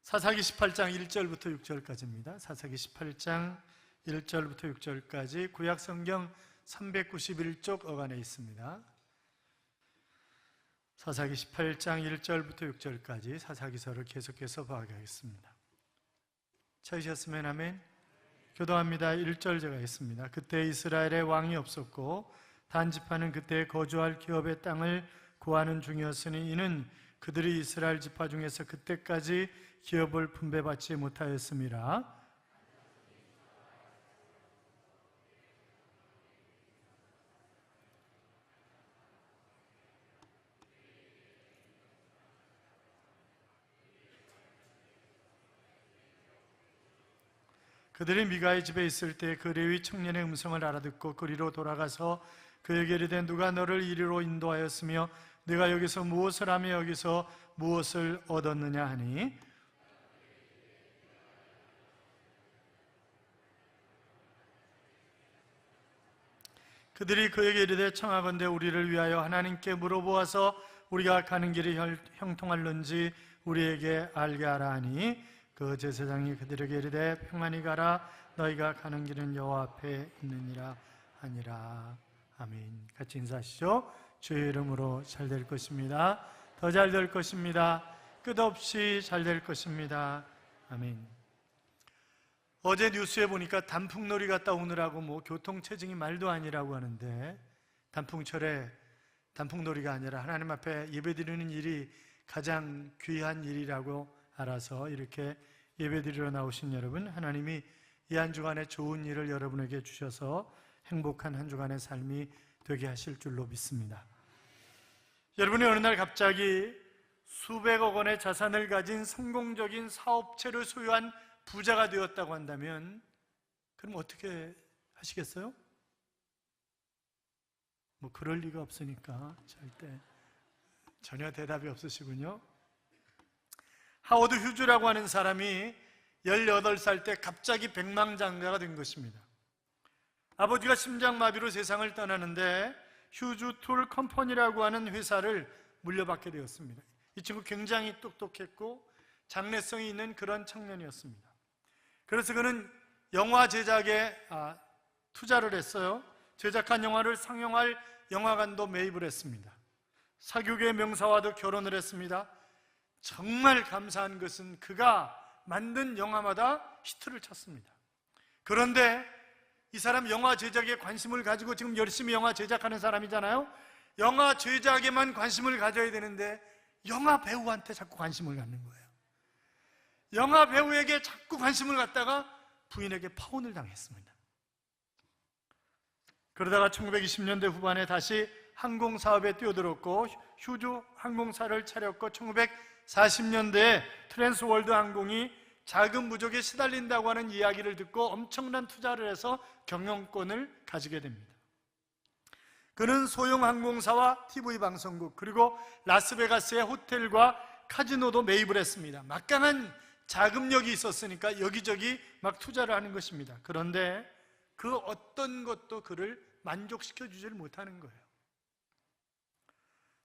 사사기 18장 1절부터 6절까지입니다. 사사기 18장 1절부터 6절까지 구약 성경 391쪽 어간에 있습니다. 사사기 18장 1절부터 6절까지 사사기서를 계속해서 봐가겠습니다. 찾으셨으면 아멘. 교도합니다. 1절 제가 있습니다. 그때 이스라엘에 왕이 없었고 단지파는 그때 거주할 기업의 땅을 구하는 중이었으니 이는 그들이 이스라엘 지파 중에서 그때까지 기업을 분배받지 못하였음이라. 그들이 미가의 집에 있을 때 그 레위 청년의 음성을 알아듣고 그리로 돌아가서 그에게 이르되 누가 너를 이리로 인도하였으며 네가 여기서 무엇을 하며 여기서 무엇을 얻었느냐 하니 그들이 그에게 이르되 청하건대 우리를 위하여 하나님께 물어보아서 우리가 가는 길이 형통할는지 우리에게 알게 하라 하니 그 제사장이 그들에게 이르되 평안히 가라 너희가 가는 길은 여호와 앞에 있느니라 하니라. 아멘. 같이 인사하시죠. 주의 이름으로 잘 될 것입니다. 더 잘 될 것입니다. 끝없이 잘 될 것입니다. 아멘. 어제 뉴스에 보니까 단풍놀이 갔다 오느라고 교통체증이 말도 아니라고 하는데, 단풍철에 단풍놀이가 아니라 하나님 앞에 예배드리는 일이 가장 귀한 일이라고 알아서 이렇게 예배드리러 나오신 여러분, 하나님이 이 한 주간에 좋은 일을 여러분에게 주셔서 행복한 한 주간의 삶이 되게 하실 줄로 믿습니다. 여러분이 어느 날 갑자기 수백억 원의 자산을 가진 성공적인 사업체를 소유한 부자가 되었다고 한다면 그럼 어떻게 하시겠어요? 그럴 리가 없으니까 절대 전혀 대답이 없으시군요. 하워드 휴즈라고 하는 사람이 18살 때 갑자기 백망장가가 된 것입니다. 아버지가 심장마비로 세상을 떠나는데 휴즈 툴 컴퍼니라고 하는 회사를 물려받게 되었습니다. 이 친구 굉장히 똑똑했고 장래성이 있는 그런 청년이었습니다. 그래서 그는 영화 제작에 투자를 했어요. 제작한 영화를 상영할 영화관도 매입을 했습니다. 사교계 명사와도 결혼을 했습니다. 정말 감사한 것은 그가 만든 영화마다 히트를 쳤습니다. 그런데 이 사람 영화 제작에 관심을 가지고 지금 열심히 영화 제작하는 사람이잖아요. 영화 제작에만 관심을 가져야 되는데 영화 배우한테 자꾸 관심을 갖는 거예요. 영화 배우에게 자꾸 관심을 갖다가 부인에게 파혼을 당했습니다. 그러다가 1920년대 후반에 다시 항공사업에 뛰어들었고 휴즈 항공사를 차렸고 1940년대에 트랜스월드 항공이 자금 부족에 시달린다고 하는 이야기를 듣고 엄청난 투자를 해서 경영권을 가지게 됩니다. 그는 소형 항공사와 TV 방송국 그리고 라스베가스의 호텔과 카지노도 매입을 했습니다. 막강한 자금력이 있었으니까 여기저기 막 투자를 하는 것입니다. 그런데 그 어떤 것도 그를 만족시켜 주질 못하는 거예요.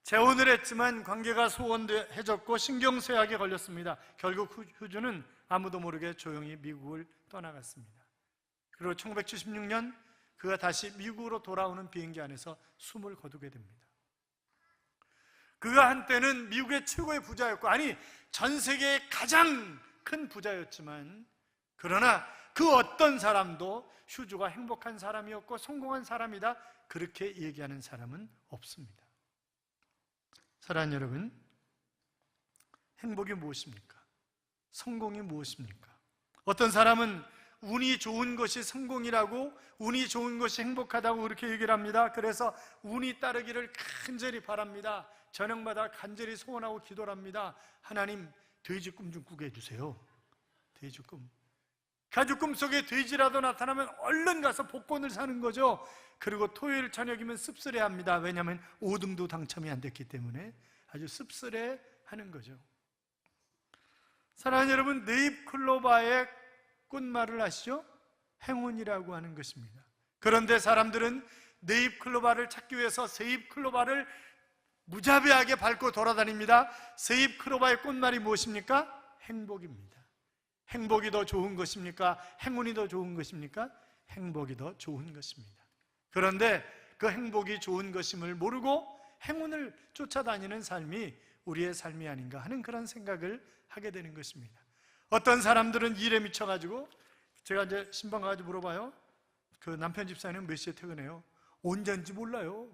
재혼을 했지만 관계가 소원해졌고 신경쇠약에 걸렸습니다. 결국 휴즈는 아무도 모르게 조용히 미국을 떠나갔습니다. 그리고 1976년 그가 다시 미국으로 돌아오는 비행기 안에서 숨을 거두게 됩니다. 그가 한때는 미국의 최고의 부자였고, 아니 전 세계의 가장 큰 부자였지만, 그러나 그 어떤 사람도 휴즈가 행복한 사람이었고 성공한 사람이다 그렇게 얘기하는 사람은 없습니다. 사랑하는 여러분, 행복이 무엇입니까? 성공이 무엇입니까? 어떤 사람은 운이 좋은 것이 성공이라고, 운이 좋은 것이 행복하다고 그렇게 얘기를 합니다. 그래서 운이 따르기를 간절히 바랍니다. 저녁마다 간절히 소원하고 기도를 합니다. 하나님, 돼지 꿈 좀 꾸게 해주세요. 돼지 꿈. 가족 꿈속에 돼지라도 나타나면 얼른 가서 복권을 사는 거죠. 그리고 토요일 저녁이면 씁쓸해합니다. 왜냐하면 5등도 당첨이 안 됐기 때문에 아주 씁쓸해하는 거죠. 사랑하는 여러분, 네잎클로바의 꽃말을 아시죠? 행운이라고 하는 것입니다. 그런데 사람들은 네잎클로바를 찾기 위해서 세잎클로바를 무자비하게 밟고 돌아다닙니다. 세잎클로바의 꽃말이 무엇입니까? 행복입니다. 행복이 더 좋은 것입니까? 행운이 더 좋은 것입니까? 행복이 더 좋은 것입니다. 그런데 그 행복이 좋은 것임을 모르고 행운을 쫓아다니는 삶이 우리의 삶이 아닌가 하는 그런 생각을 하게 되는 것입니다. 어떤 사람들은 일에 미쳐가지고, 제가 이제 신방 가가지고 물어봐요. 그 남편 집사님은 몇 시에 퇴근해요? 언제인지 몰라요.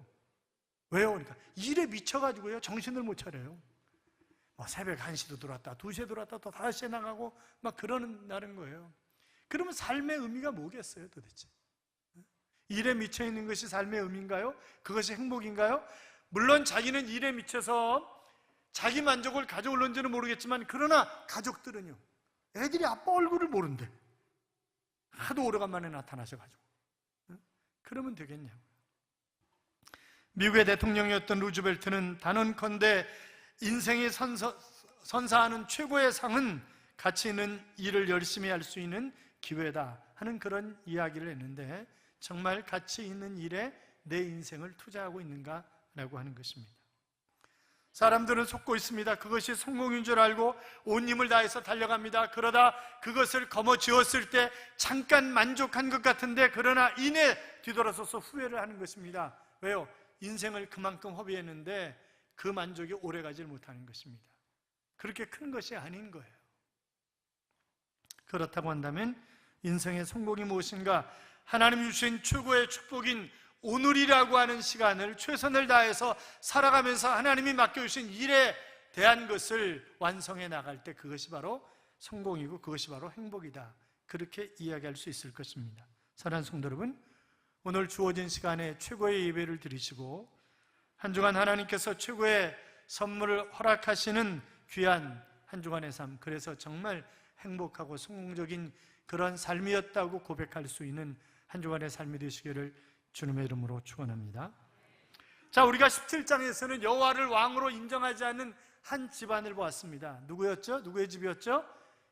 왜요? 그러니까 일에 미쳐가지고요, 정신을 못 차려요. 새벽 1시도 들어왔다, 2시에 들어왔다, 또 5시에 나가고 막 그러는 날인 거예요. 그러면 삶의 의미가 뭐겠어요, 도대체? 일에 미쳐 있는 것이 삶의 의미인가요? 그것이 행복인가요? 물론 자기는 일에 미쳐서 자기 만족을 가져올는지는 모르겠지만, 그러나 가족들은요, 애들이 아빠 얼굴을 모른대. 하도 오래간만에 나타나셔가지고. 그러면 되겠냐고. 미국의 대통령이었던 루즈벨트는 단언컨대 인생이 선사하는 최고의 상은 가치 있는 일을 열심히 할 수 있는 기회다 하는 그런 이야기를 했는데, 정말 가치 있는 일에 내 인생을 투자하고 있는가라고 하는 것입니다. 사람들은 속고 있습니다. 그것이 성공인 줄 알고 온 힘을 다해서 달려갑니다. 그러다 그것을 거머쥐었을 때 잠깐 만족한 것 같은데, 그러나 이내 뒤돌아서서 후회를 하는 것입니다. 왜요? 인생을 그만큼 허비했는데 그 만족이 오래가지 못하는 것입니다. 그렇게 큰 것이 아닌 거예요. 그렇다고 한다면 인생의 성공이 무엇인가? 하나님이 주신 최고의 축복인 오늘이라고 하는 시간을 최선을 다해서 살아가면서 하나님이 맡겨주신 일에 대한 것을 완성해 나갈 때, 그것이 바로 성공이고 그것이 바로 행복이다, 그렇게 이야기할 수 있을 것입니다. 사랑하는 성도 여러분, 오늘 주어진 시간에 최고의 예배를 드리시고 한 주간 하나님께서 최고의 선물을 허락하시는 귀한 한 주간의 삶, 그래서 정말 행복하고 성공적인 그런 삶이었다고 고백할 수 있는 한 주간의 삶이 되시기를 주님의 이름으로 축원합니다. 자, 우리가 17장에서는 여호와를 왕으로 인정하지 않는 한 집안을 보았습니다. 누구였죠? 누구의 집이었죠?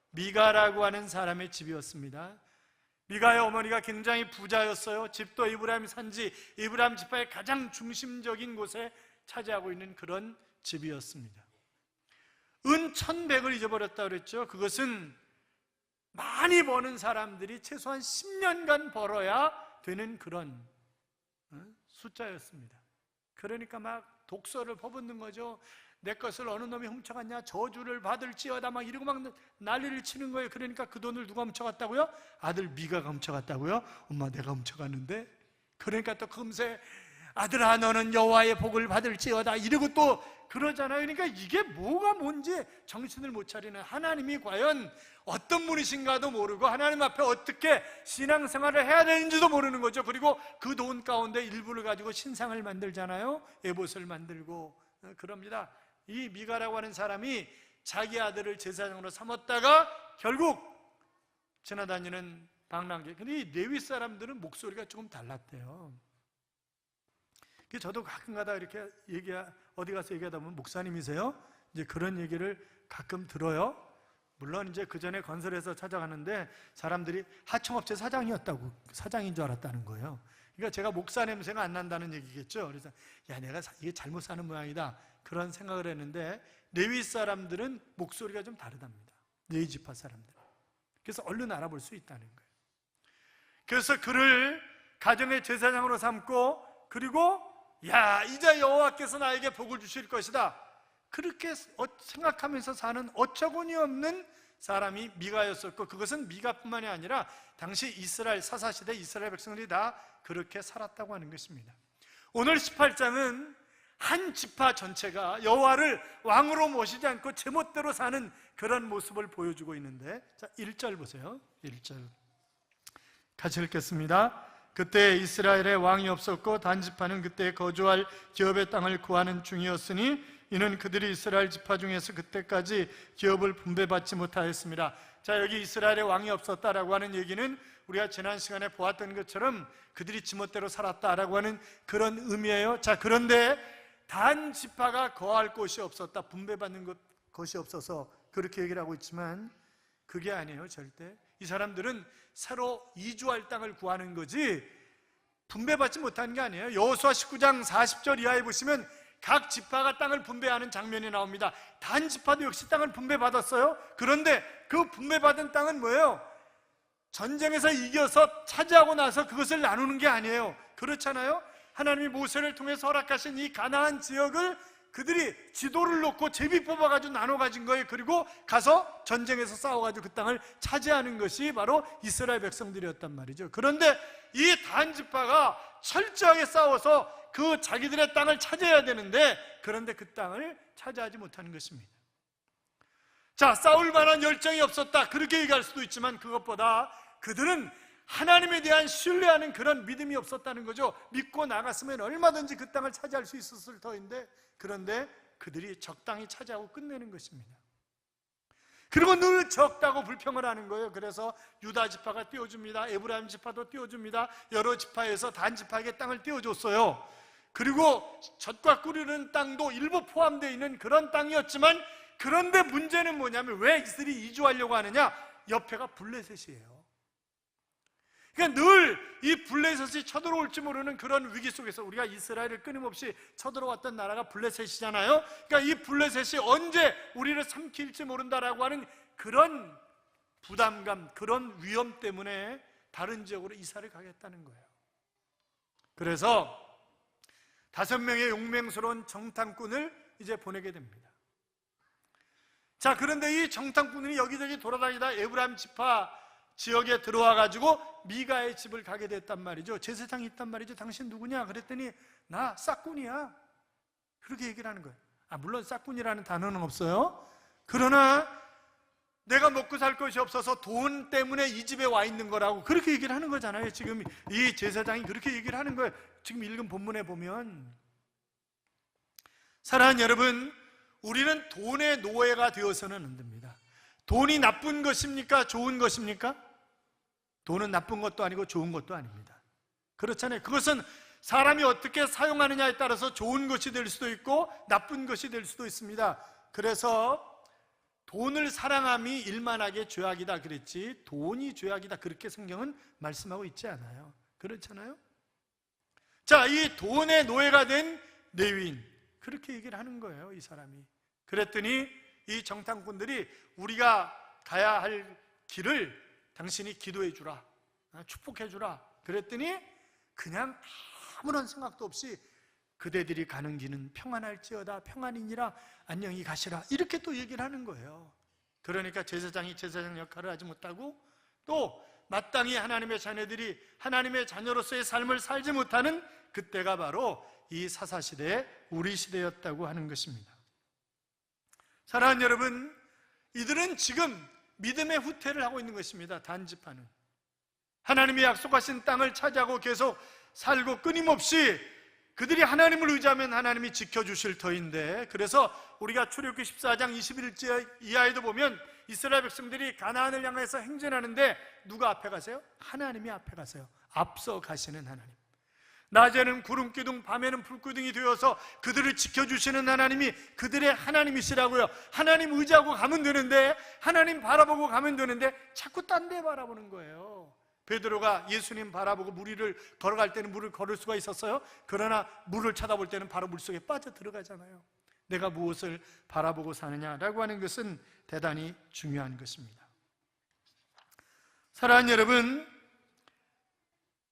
미가라고 하는 사람의 집이었습니다. 미가의 어머니가 굉장히 부자였어요. 집도 이브라임 산지, 이브라임 지파의 가장 중심적인 곳에 차지하고 있는 그런 집이었습니다. 은 1,100을 잊어버렸다 그랬죠. 그것은 많이 버는 사람들이 최소한 10년간 벌어야 되는 그런 숫자였습니다. 그러니까 막 독서를 퍼붓는 거죠. 내 것을 어느 놈이 훔쳐갔냐, 저주를 받을지어다, 막 이러고 막 난리를 치는 거예요. 그러니까 그 돈을 누가 훔쳐갔다고요? 아들 미가가 훔쳐갔다고요? 엄마, 내가 훔쳐갔는데? 그러니까 또 금세 아들아, 너는 여호와의 복을 받을지어다 이러고 또 그러잖아요. 그러니까 이게 뭐가 뭔지 정신을 못 차리는, 하나님이 과연 어떤 분이신가도 모르고 하나님 앞에 어떻게 신앙생활을 해야 되는지도 모르는 거죠. 그리고 그 돈 가운데 일부를 가지고 신상을 만들잖아요. 에봇을 만들고 그럽니다. 이 미가라고 하는 사람이 자기 아들을 제사장으로 삼았다가 결국 지나다니는 방랑객, 근데 이 레위 사람들은 목소리가 조금 달랐대요. 저도 가끔가다 이렇게 어디 가서 얘기하다 보면, 목사님이세요? 이제 그런 얘기를 가끔 들어요. 물론 이제 그 전에 건설에서 찾아가는데 사람들이 하청업체 사장인 줄 알았다는 거예요. 그러니까 제가 목사 냄새가 안 난다는 얘기겠죠. 그래서 내가 이게 잘못 사는 모양이다, 그런 생각을 했는데, 레위 사람들은 목소리가 좀 다르답니다. 레위 지파 사람들. 그래서 얼른 알아볼 수 있다는 거예요. 그래서 그를 가정의 제사장으로 삼고, 그리고 이제 여호와께서 나에게 복을 주실 것이다, 그렇게 생각하면서 사는 어처구니 없는 사람이 미가였었고, 그것은 미가뿐만이 아니라 당시 이스라엘 사사시대 이스라엘 백성들이 다 그렇게 살았다고 하는 것입니다. 오늘 18장은 한 지파 전체가 여호와를 왕으로 모시지 않고 제멋대로 사는 그런 모습을 보여주고 있는데, 자, 1절 보세요. 1절 같이 읽겠습니다. 그때 이스라엘에 왕이 없었고 단지파는 그때 거주할 기업의 땅을 구하는 중이었으니 이는 그들이 이스라엘 지파 중에서 그때까지 기업을 분배받지 못하였습니다. 자, 여기 이스라엘에 왕이 없었다라고 하는 얘기는 우리가 지난 시간에 보았던 것처럼 그들이 지멋대로 살았다라고 하는 그런 의미예요. 자, 그런데 단 지파가 거할 곳이 없었다, 분배받는 것이 없어서 그렇게 얘기를 하고 있지만 그게 아니에요. 절대. 이 사람들은 새로 이주할 땅을 구하는 거지 분배받지 못한 게 아니에요. 여호수아 19장 40절 이하에 보시면 각 지파가 땅을 분배하는 장면이 나옵니다. 단 지파도 역시 땅을 분배받았어요. 그런데 그 분배받은 땅은 뭐예요? 전쟁에서 이겨서 차지하고 나서 그것을 나누는 게 아니에요. 그렇잖아요? 하나님이 모세를 통해서 허락하신 이 가나안 지역을 그들이 지도를 놓고 제비 뽑아가지고 나눠 가진 거예요. 그리고 가서 전쟁에서 싸워가지고 그 땅을 차지하는 것이 바로 이스라엘 백성들이었단 말이죠. 그런데 이 단 지파가 철저하게 싸워서 그 자기들의 땅을 차지해야 되는데, 그런데 그 땅을 차지하지 못하는 것입니다. 자, 싸울 만한 열정이 없었다, 그렇게 얘기할 수도 있지만, 그것보다 그들은 하나님에 대한 신뢰하는 그런 믿음이 없었다는 거죠. 믿고 나갔으면 얼마든지 그 땅을 차지할 수 있었을 터인데, 그런데 그들이 적당히 차지하고 끝내는 것입니다. 그리고 늘 적다고 불평을 하는 거예요. 그래서 유다 지파가 띄워줍니다. 에브라임 지파도 띄워줍니다. 여러 지파에서 단 지파에게 땅을 띄워줬어요. 그리고 젖과 꿀이는 땅도 일부 포함되어 있는 그런 땅이었지만, 그런데 문제는 뭐냐면 왜 이들이 이주하려고 하느냐? 옆에가 블레셋이에요. 그러니까 늘 이 블레셋이 쳐들어올지 모르는 그런 위기 속에서, 우리가 이스라엘을 끊임없이 쳐들어왔던 나라가 블레셋이잖아요. 그러니까 이 블레셋이 언제 우리를 삼킬지 모른다라고 하는 그런 부담감, 그런 위험 때문에 다른 지역으로 이사를 가겠다는 거예요. 그래서 5명의 용맹스러운 정탐꾼을 이제 보내게 됩니다. 자, 그런데 이 정탐꾼이 여기저기 돌아다니다 에브라임 지파 지역에 들어와 가지고 미가의 집을 가게 됐단 말이죠. 제사장이 있단 말이죠. 당신 누구냐? 그랬더니 나 싹꾼이야, 그렇게 얘기를 하는 거예요. 물론 싹꾼이라는 단어는 없어요. 그러나 내가 먹고 살 것이 없어서 돈 때문에 이 집에 와 있는 거라고 그렇게 얘기를 하는 거잖아요. 지금 이 제사장이 그렇게 얘기를 하는 거예요. 지금 읽은 본문에 보면. 사랑하는 여러분, 우리는 돈의 노예가 되어서는 안 됩니다. 돈이 나쁜 것입니까? 좋은 것입니까? 돈은 나쁜 것도 아니고 좋은 것도 아닙니다. 그렇잖아요. 그것은 사람이 어떻게 사용하느냐에 따라서 좋은 것이 될 수도 있고 나쁜 것이 될 수도 있습니다. 그래서 돈을 사랑함이 일만하게 죄악이다 그랬지, 돈이 죄악이다 그렇게 성경은 말씀하고 있지 않아요. 그렇잖아요. 자, 이 돈의 노예가 된 레위인, 그렇게 얘기를 하는 거예요, 이 사람이. 그랬더니 이 정탐꾼들이 우리가 가야 할 길을 당신이 기도해 주라, 축복해 주라 그랬더니 그냥 아무런 생각도 없이 그대들이 가는 길은 평안할지어다, 평안이니라, 안녕히 가시라, 이렇게 또 얘기를 하는 거예요. 그러니까 제사장이 제사장 역할을 하지 못하고 또 마땅히 하나님의 자녀들이 하나님의 자녀로서의 삶을 살지 못하는 그때가 바로 이 사사시대의 우리 시대였다고 하는 것입니다. 사랑하는 여러분, 이들은 지금 믿음의 후퇴를 하고 있는 것입니다. 단지파는 하나님이 약속하신 땅을 차지하고 계속 살고 끊임없이 그들이 하나님을 의지하면 하나님이 지켜주실 터인데, 그래서 우리가 출애굽기 14장 21절 이하에도 보면 이스라엘 백성들이 가나안을 향해서 행진하는데 누가 앞에 가세요? 하나님이 앞에 가세요. 앞서 가시는 하나님. 낮에는 구름기둥, 밤에는 불기둥이 되어서 그들을 지켜주시는 하나님이 그들의 하나님이시라고요. 하나님 의지하고 가면 되는데, 하나님 바라보고 가면 되는데 자꾸 딴 데 바라보는 거예요. 베드로가 예수님 바라보고 물 위를 걸어갈 때는 물을 걸을 수가 있었어요. 그러나 물을 쳐다볼 때는 바로 물속에 빠져 들어가잖아요. 내가 무엇을 바라보고 사느냐라고 하는 것은 대단히 중요한 것입니다. 사랑하는 여러분,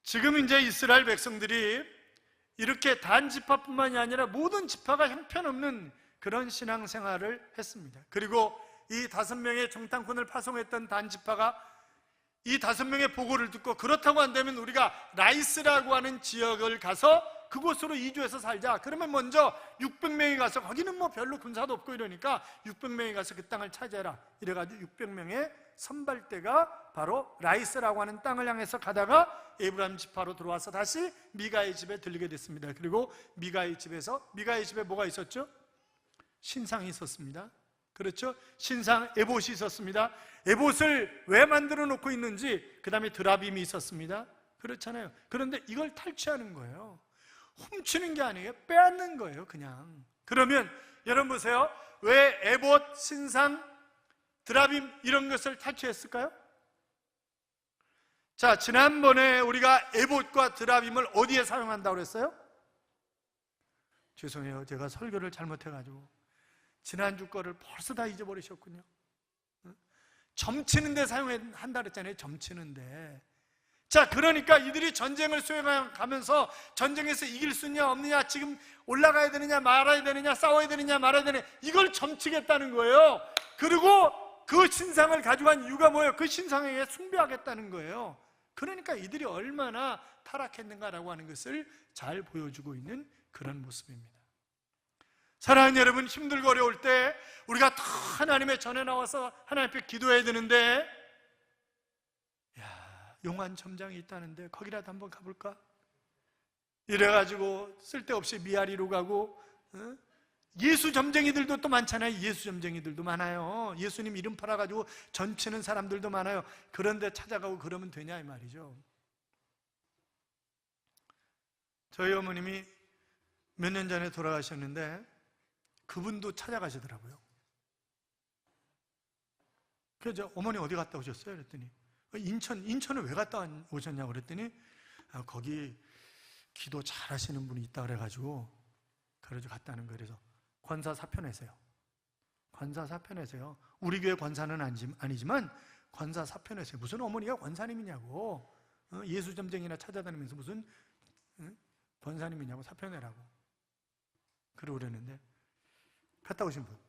지금 이제 이스라엘 백성들이 이렇게 단 지파뿐만이 아니라 모든 지파가 형편없는 그런 신앙생활을 했습니다. 그리고 이 5명의 정탐꾼을 파송했던 단 지파가 이 5명의 보고를 듣고, 그렇다고 한다면 우리가 라이스라고 하는 지역을 가서 그곳으로 이주해서 살자. 그러면 먼저 600명이 가서, 거기는 뭐 별로 군사도 없고 이러니까 600명이 가서 그 땅을 차지해라, 이래가지고 600명의 선발대가 바로 라이스라고 하는 땅을 향해서 가다가 에브라임 지파로 들어와서 다시 미가의 집에 들리게 됐습니다. 그리고 미가의 집에 뭐가 있었죠? 신상이 있었습니다. 그렇죠? 신상 에봇이 있었습니다. 에봇을 왜 만들어 놓고 있는지, 그 다음에 드라빔이 있었습니다. 그렇잖아요. 그런데 이걸 탈취하는 거예요. 훔치는 게 아니에요. 빼앗는 거예요, 그냥. 그러면 여러분 보세요. 왜 에봇, 신상, 드라빔 이런 것을 탈취했을까요? 자, 지난번에 우리가 에봇과 드라빔을 어디에 사용한다고 그랬어요? 죄송해요. 제가 설교를 잘못해가지고 지난주 거를 벌써 다 잊어버리셨군요. 점치는데 사용한다 그랬잖아요. 점치는데. 자, 그러니까 이들이 전쟁을 수행하면서 전쟁에서 이길 수 있냐 없느냐, 지금 올라가야 되느냐 말아야 되느냐, 싸워야 되느냐 말아야 되느냐, 이걸 점치겠다는 거예요. 그리고 그 신상을 가져간 이유가 뭐예요? 그 신상에게 숭배하겠다는 거예요. 그러니까 이들이 얼마나 타락했는가라고 하는 것을 잘 보여주고 있는 그런 모습입니다. 사랑하는 여러분, 힘들고 어려울 때 우리가 다 하나님의 전에 나와서 하나님 앞에 기도해야 되는데, 용한 점장이 있다는데 거기라도 한번 가볼까? 이래가지고 쓸데없이 미아리로 가고, 예수 점쟁이들도 또 많잖아요. 예수 점쟁이들도 많아요. 예수님 이름 팔아가지고 전치는 사람들도 많아요. 그런데 찾아가고 그러면 되냐 이 말이죠. 저희 어머님이 몇 년 전에 돌아가셨는데 그분도 찾아가시더라고요. 그래서 어머니 어디 갔다 오셨어요? 그랬더니 인천을 왜 갔다 오셨냐고 그랬더니 거기 기도 잘하시는 분이 있다 그래가지고 갔다는 거예요. 그래서 권사 사표내세요. 권사 사표내세요. 우리 교회 권사는 아니지만 권사 사표내세요. 무슨 어머니가 권사님이냐고, 예수 점쟁이나 찾아다니면서 무슨 권사님이냐고 사표내라고 그러고 그랬는데, 갔다 오신 분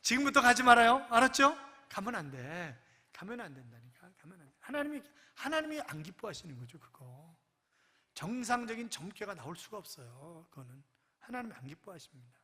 지금부터 가지 말아요. 알았죠? 가면 안 돼. 가면 안 된다니까. 가면 안 돼. 하나님이 안 기뻐하시는 거죠. 그거 정상적인 정죄가 나올 수가 없어요. 그거는 하나님이 안 기뻐하십니다.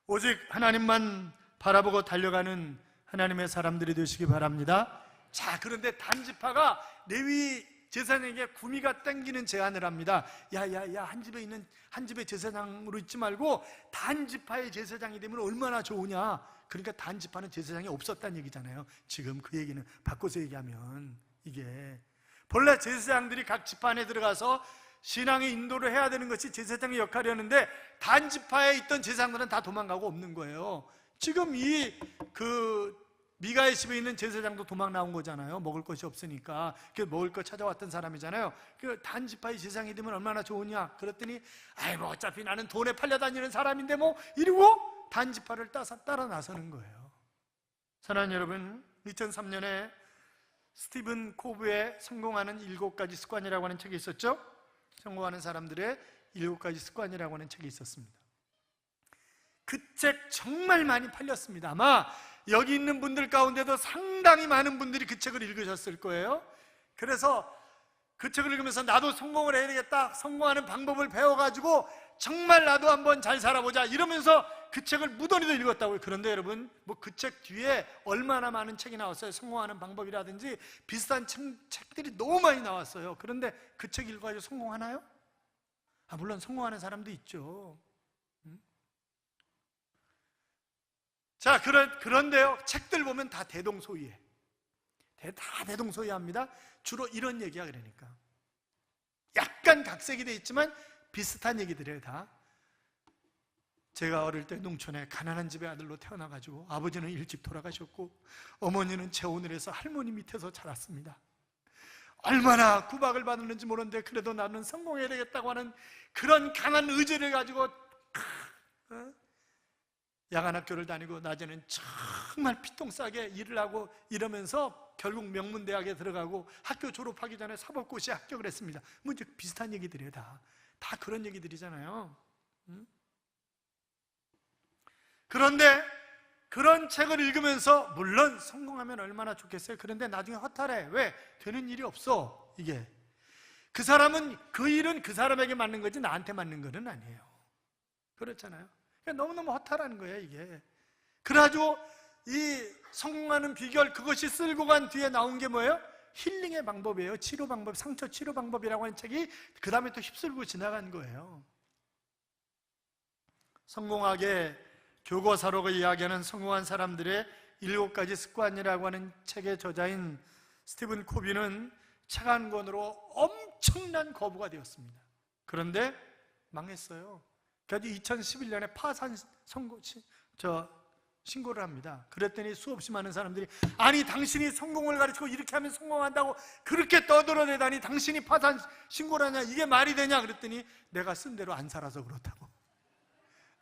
오직 하나님만 바라보고 달려가는 하나님의 사람들이 되시기 바랍니다. 자, 그런데 단지파가 레위 제사장에게 구미가 땡기는 제안을 합니다. 야야야, 한 집에 제사장으로 있지 말고 단지파의 제사장이 되면 얼마나 좋으냐. 그러니까 단지파는 제사장이 없었다는 얘기잖아요. 지금 그 얘기는 바꿔서 얘기하면, 이게 본래 제사장들이 각 지파 안에 들어가서 신앙의 인도를 해야 되는 것이 제사장의 역할이었는데, 단지파에 있던 제사장들은 다 도망가고 없는 거예요. 지금 미가의 집에 있는 제사장도 도망 나온 거잖아요. 먹을 것이 없으니까. 먹을 거 찾아왔던 사람이잖아요. 단지파의 제사장이 되면 얼마나 좋으냐. 그랬더니 뭐 어차피 나는 돈에 팔려 다니는 사람인데 뭐 이러고 단지파를 따라 나서는 거예요. 사랑하는 여러분, 2003년에 스티븐 코브의 성공하는 7가지 습관이라고 하는 책이 있었죠. 성공하는 사람들의 7가지 습관이라고 하는 책이 있었습니다. 그 책 정말 많이 팔렸습니다. 아마 여기 있는 분들 가운데도 상당히 많은 분들이 그 책을 읽으셨을 거예요. 그래서 그 책을 읽으면서 나도 성공을 해야 되겠다, 성공하는 방법을 배워가지고 정말 나도 한번 잘 살아보자 이러면서 그 책을 무던히도 읽었다고요. 그런데 여러분, 그 책 뒤에 얼마나 많은 책이 나왔어요. 성공하는 방법이라든지 비슷한 책들이 너무 많이 나왔어요. 그런데 그 책 읽어가지고 성공하나요? 물론 성공하는 사람도 있죠. 자, 그런데요, 책들 보면 다 대동소이해. 다 대동소이합니다. 주로 이런 얘기야. 그러니까 약간 각색이 돼 있지만 비슷한 얘기들이에요. 다. 제가 어릴 때 농촌에 가난한 집의 아들로 태어나가지고 아버지는 일찍 돌아가셨고 어머니는 재혼을 해서 할머니 밑에서 자랐습니다. 얼마나 구박을 받았는지 모르는데 그래도 나는 성공해야 되겠다고 하는 그런 강한 의지를 가지고 야간학교를 다니고 낮에는 정말 피똥싸게 일을 하고 이러면서 결국 명문대학에 들어가고 학교 졸업하기 전에 사법고시에 합격을 했습니다. 이제 비슷한 얘기들이에요. 다 그런 얘기들이잖아요. 그런데 그런 책을 읽으면서 물론 성공하면 얼마나 좋겠어요. 그런데 나중에 허탈해. 왜? 되는 일이 없어. 이게 그 사람은 그 일은 그 사람에게 맞는 거지 나한테 맞는 거는 아니에요. 그렇잖아요. 너무너무 허탈한 거예요, 이게. 그래가지고 이 성공하는 비결, 그것이 쓸고 간 뒤에 나온 게 뭐예요? 힐링의 방법이에요. 치료 방법, 상처 치료 방법이라고 하는 책이 그 다음에 또 휩쓸고 지나간 거예요. 성공하게 교과서로 이야기하는 성공한 사람들의 7가지 습관이라고 하는 책의 저자인 스티븐 코비는 책 한 권으로 엄청난 거부가 되었습니다. 그런데 망했어요. 그래서 2011년에 파산 신고를 합니다. 그랬더니 수없이 많은 사람들이 아니 당신이 성공을 가르치고 이렇게 하면 성공한다고 그렇게 떠들어대다니 당신이 파산 신고를 하냐, 이게 말이 되냐 그랬더니 내가 쓴 대로 안 살아서 그렇다고,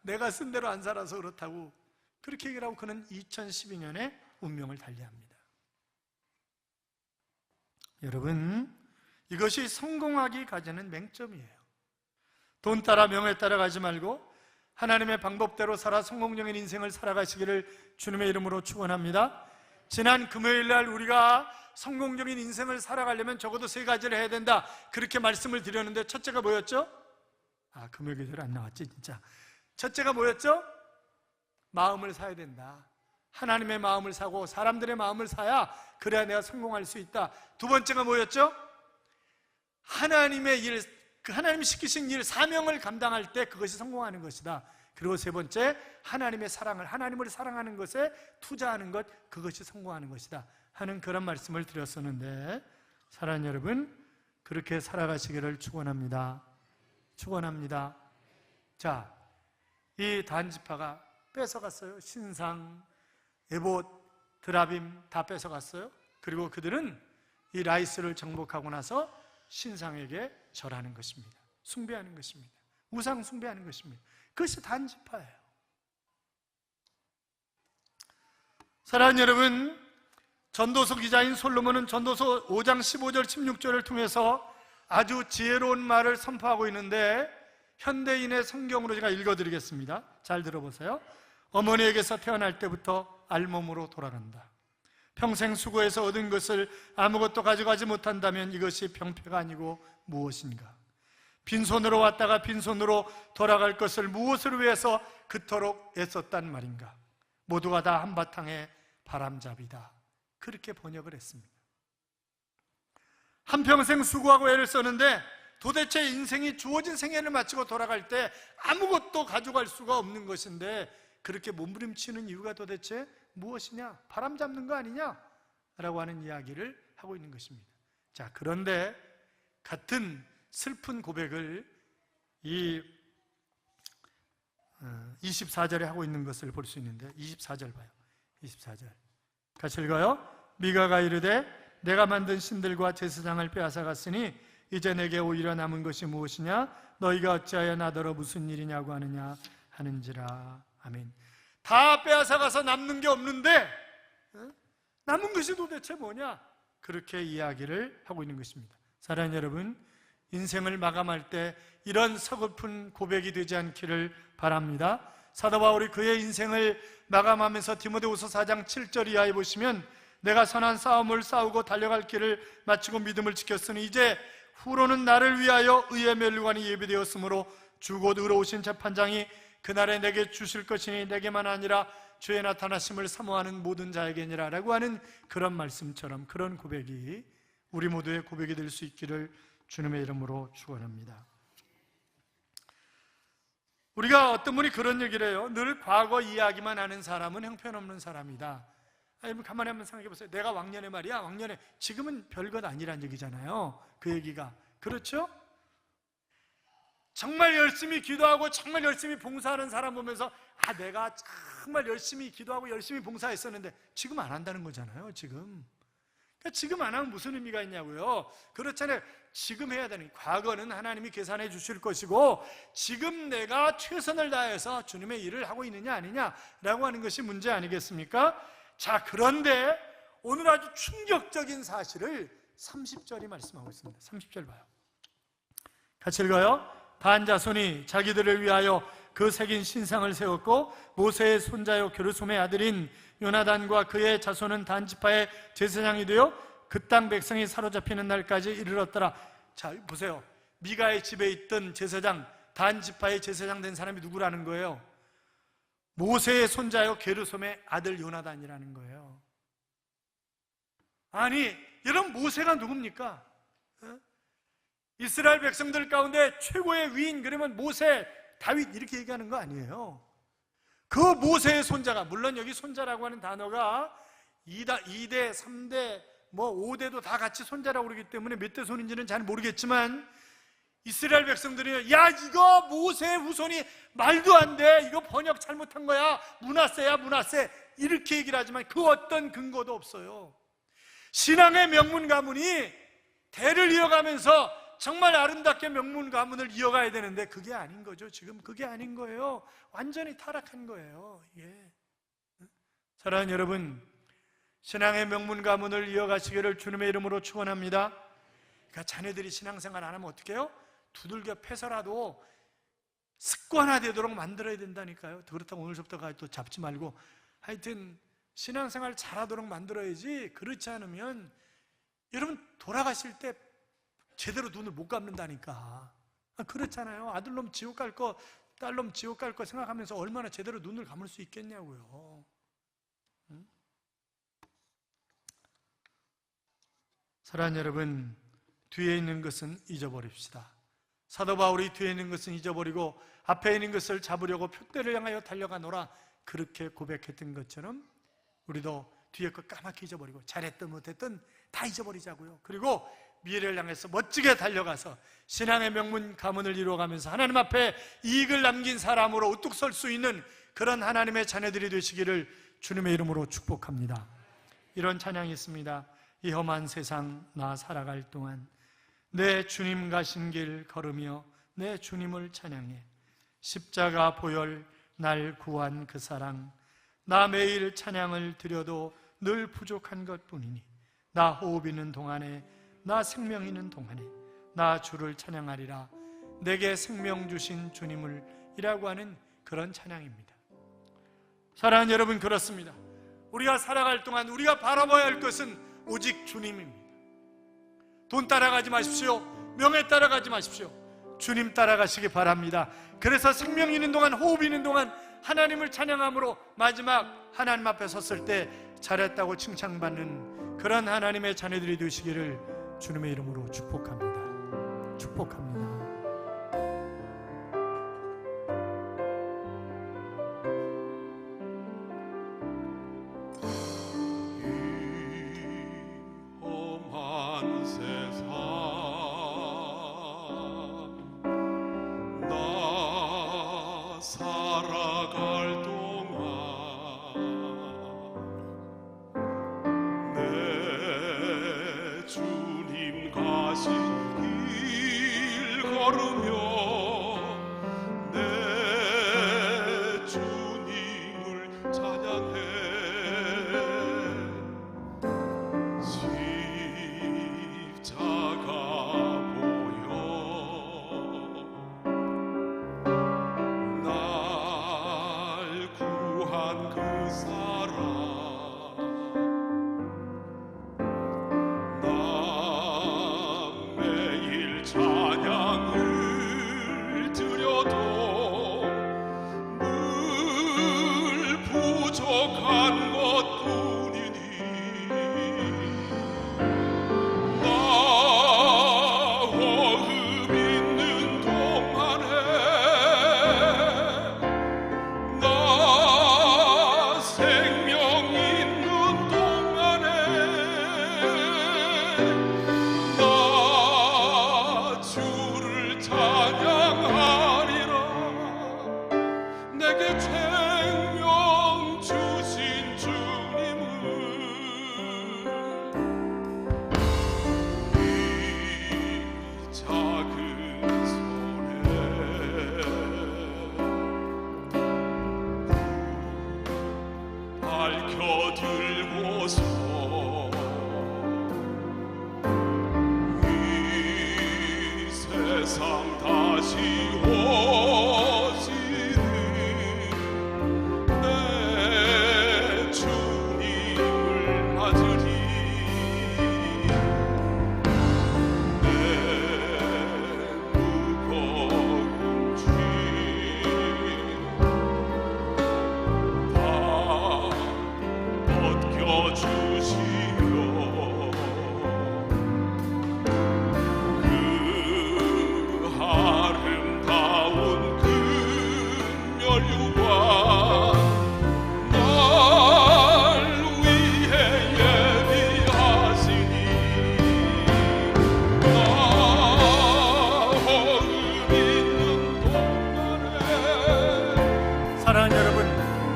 내가 쓴 대로 안 살아서 그렇다고 그렇게 얘기를 하고 그는 2012년에 운명을 달리합니다. 여러분, 이것이 성공하기 가지는 맹점이에요. 돈 따라 명예 따라 가지 말고 하나님의 방법대로 살아 성공적인 인생을 살아가시기를 주님의 이름으로 축원합니다. 지난 금요일 날 우리가 성공적인 인생을 살아가려면 적어도 3가지를 해야 된다, 그렇게 말씀을 드렸는데 첫째가 뭐였죠? 금요 기도를 안 나왔지 진짜. 첫째가 뭐였죠? 마음을 사야 된다. 하나님의 마음을 사고 사람들의 마음을 사야 그래야 내가 성공할 수 있다. 두 번째가 뭐였죠? 하나님의 일, 하나님이 시키신 일, 사명을 감당할 때 그것이 성공하는 것이다. 그리고 세 번째, 하나님의 사랑을, 하나님을 사랑하는 것에 투자하는 것, 그것이 성공하는 것이다 하는 그런 말씀을 드렸었는데, 사랑하는 여러분, 그렇게 살아가시기를 축원합니다. 축원합니다. 자, 이 단지파가 뺏어갔어요. 신상, 에봇, 드라빔 다 뺏어갔어요. 그리고 그들은 이 라이스를 정복하고 나서 신상에게 절하는 것입니다. 숭배하는 것입니다. 우상 숭배하는 것입니다. 그것이 단지파예요. 사랑하는 여러분, 전도서 기자인 솔로몬은 전도서 5장 15절 16절을 통해서 아주 지혜로운 말을 선포하고 있는데, 현대인의 성경으로 제가 읽어드리겠습니다. 잘 들어보세요. 어머니에게서 태어날 때부터 알몸으로 돌아간다. 평생 수고해서 얻은 것을 아무것도 가져가지 못한다면 이것이 병폐가 아니고 무엇인가? 빈손으로 왔다가 빈손으로 돌아갈 것을 무엇을 위해서 그토록 애썼단 말인가? 모두가 다 한바탕의 바람잡이다. 그렇게 번역을 했습니다. 한평생 수고하고 애를 썼는데 도대체 인생이 주어진 생애를 마치고 돌아갈 때 아무것도 가져갈 수가 없는 것인데 그렇게 몸부림치는 이유가 도대체 무엇이냐? 바람 잡는 거 아니냐? 라고 하는 이야기를 하고 있는 것입니다. 자, 그런데 같은 슬픈 고백을 이 24절에 하고 있는 것을 볼 수 있는데, 24절 봐요. 24절 같이 읽어요. 미가가 이르되 내가 만든 신들과 제사장을 빼앗아갔으니 이제 내게 오히려 남은 것이 무엇이냐? 너희가 어찌하여 나더러 무슨 일이냐고 하느냐 하는지라. 아멘. 다 빼앗아가서 남는 게 없는데 남은 것이 도대체 뭐냐? 그렇게 이야기를 하고 있는 것입니다. 사랑하는 여러분, 인생을 마감할 때 이런 서글픈 고백이 되지 않기를 바랍니다. 사도 바울이 그의 인생을 마감하면서 디모데후서 4장 7절 이하에 보시면 내가 선한 싸움을 싸우고 달려갈 길을 마치고 믿음을 지켰으니 이제 후로는 나를 위하여 의의 면류관이 예비되었으므로 주 곧 의로우신 재판장이 그날에 내게 주실 것이니 내게만 아니라 주의 나타나심을 사모하는 모든 자에게니라 라고 하는 그런 말씀처럼 그런 고백이 우리 모두의 고백이 될 수 있기를 주님의 이름으로 축원합니다. 우리가 어떤 분이 그런 얘기를 해요. 늘 과거 이야기만 하는 사람은 형편없는 사람이다. 아니, 가만히 한번 생각해 보세요. 내가 왕년에 말이야, 왕년에, 지금은 별것 아니란 얘기잖아요. 그 얘기가. 그렇죠? 정말 열심히 기도하고 정말 열심히 봉사하는 사람 보면서 내가 정말 열심히 기도하고 열심히 봉사했었는데 지금 안 한다는 거잖아요. 지금. 그러니까 지금 안 하면 무슨 의미가 있냐고요. 그렇잖아요. 지금 해야 되는, 과거는 하나님이 계산해 주실 것이고 지금 내가 최선을 다해서 주님의 일을 하고 있느냐 아니냐라고 하는 것이 문제 아니겠습니까? 자, 그런데 오늘 아주 충격적인 사실을 30절이 말씀하고 있습니다. 30절 봐요. 같이 읽어요. 단 자손이 자기들을 위하여 그 새긴 신상을 세웠고 모세의 손자요 게르솜의 아들인 요나단과 그의 자손은 단 지파의 제사장이 되어 그 땅 백성이 사로잡히는 날까지 이르렀더라. 자, 보세요. 미가의 집에 있던 제사장, 단 지파의 제사장 된 사람이 누구라는 거예요? 모세의 손자요 게르솜의 아들 요나단이라는 거예요. 아니, 여러분, 모세가 누굽니까? 이스라엘 백성들 가운데 최고의 위인, 그러면 모세, 다윗 이렇게 얘기하는 거 아니에요. 그 모세의 손자가, 물론 여기 손자라고 하는 단어가 2대, 3대, 5대도 다 같이 손자라고 그러기 때문에 몇 대 손인지는 잘 모르겠지만 이스라엘 백성들이 야 이거 모세의 후손이 말도 안 돼, 이거 번역 잘못한 거야, 므낫세야 므낫세, 이렇게 얘기를 하지만 그 어떤 근거도 없어요. 신앙의 명문 가문이 대를 이어가면서 정말 아름답게 명문 가문을 이어가야 되는데 그게 아닌 거죠. 지금 그게 아닌 거예요. 완전히 타락한 거예요. 예. 사랑하는 여러분, 신앙의 명문 가문을 이어가시기를 주님의 이름으로 축원합니다. 그러니까 자녀들이 신앙생활 안 하면 어떻게 해요? 두들겨 패서라도 습관화되도록 만들어야 된다니까요. 그렇다고 오늘부터 또 잡지 말고 하여튼 신앙생활 잘하도록 만들어야지, 그렇지 않으면 여러분 돌아가실 때 제대로 눈을 못 감는다니까. 그렇잖아요. 아들놈 지옥 갈 거, 딸놈 지옥 갈 거 생각하면서 얼마나 제대로 눈을 감을 수 있겠냐고요. 응? 사랑하는 여러분, 뒤에 있는 것은 잊어버립시다. 사도 바울이 뒤에 있는 것은 잊어버리고 앞에 있는 것을 잡으려고 표대를 향하여 달려가노라, 그렇게 고백했던 것처럼 우리도 뒤에 것 까맣게 잊어버리고 잘했든 못했든 다 잊어버리자고요. 그리고 미래를 향해서 멋지게 달려가서 신앙의 명문 가문을 이루어가면서 하나님 앞에 이익을 남긴 사람으로 우뚝 설 수 있는 그런 하나님의 자녀들이 되시기를 주님의 이름으로 축복합니다. 이런 찬양이 있습니다. 이 험한 세상 나 살아갈 동안 내 주님 가신 길 걸으며 내 주님을 찬양해. 십자가 보혈 날 구한 그 사랑, 나 매일 찬양을 드려도 늘 부족한 것뿐이니 나 호흡 있는 동안에, 나 생명 있는 동안에 나 주를 찬양하리라. 내게 생명 주신 주님을 이라고 하는 그런 찬양입니다. 사랑하는 여러분, 그렇습니다. 우리가 살아갈 동안 우리가 바라봐야 할 것은 오직 주님입니다. 돈 따라가지 마십시오. 명예 따라가지 마십시오. 주님 따라가시기 바랍니다. 그래서 생명 있는 동안, 호흡 있는 동안 하나님을 찬양함으로 마지막 하나님 앞에 섰을 때 잘했다고 칭찬받는 그런 하나님의 자녀들이 되시기를 주님의 이름으로 축복합니다. 축복합니다.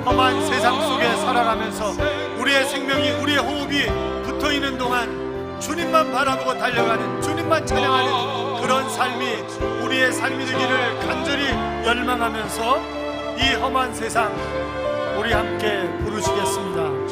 험한 세상 속에 살아가면서 우리의 생명이, 우리의 호흡이 붙어있는 동안 주님만 바라보고 달려가는, 주님만 찬양하는 그런 삶이 우리의 삶이 되기를 간절히 열망하면서 이 험한 세상 우리 함께 부르시겠습니다.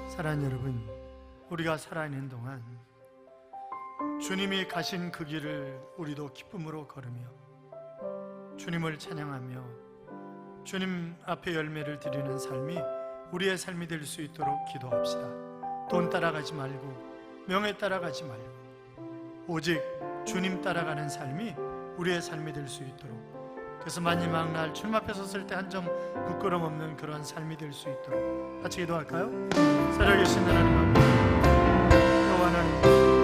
사랑하는 여러분, 우리가 살아있는 동안 주님이 가신 그 길을 우리도 기쁨으로 걸으며 주님을 찬양하며 주님 앞에 열매를 드리는 삶이 우리의 삶이 될 수 있도록 기도합시다. 돈 따라가지 말고 명예 따라가지 말고 오직 주님 따라가는 삶이 우리의 삶이 될 수 있도록, 그래서 마지막 날 주님 앞에 섰을 때 한 점 부끄럼 없는 그런 삶이 될 수 있도록 같이 기도할까요? 살아계신 하나님 아버지, 또 하나님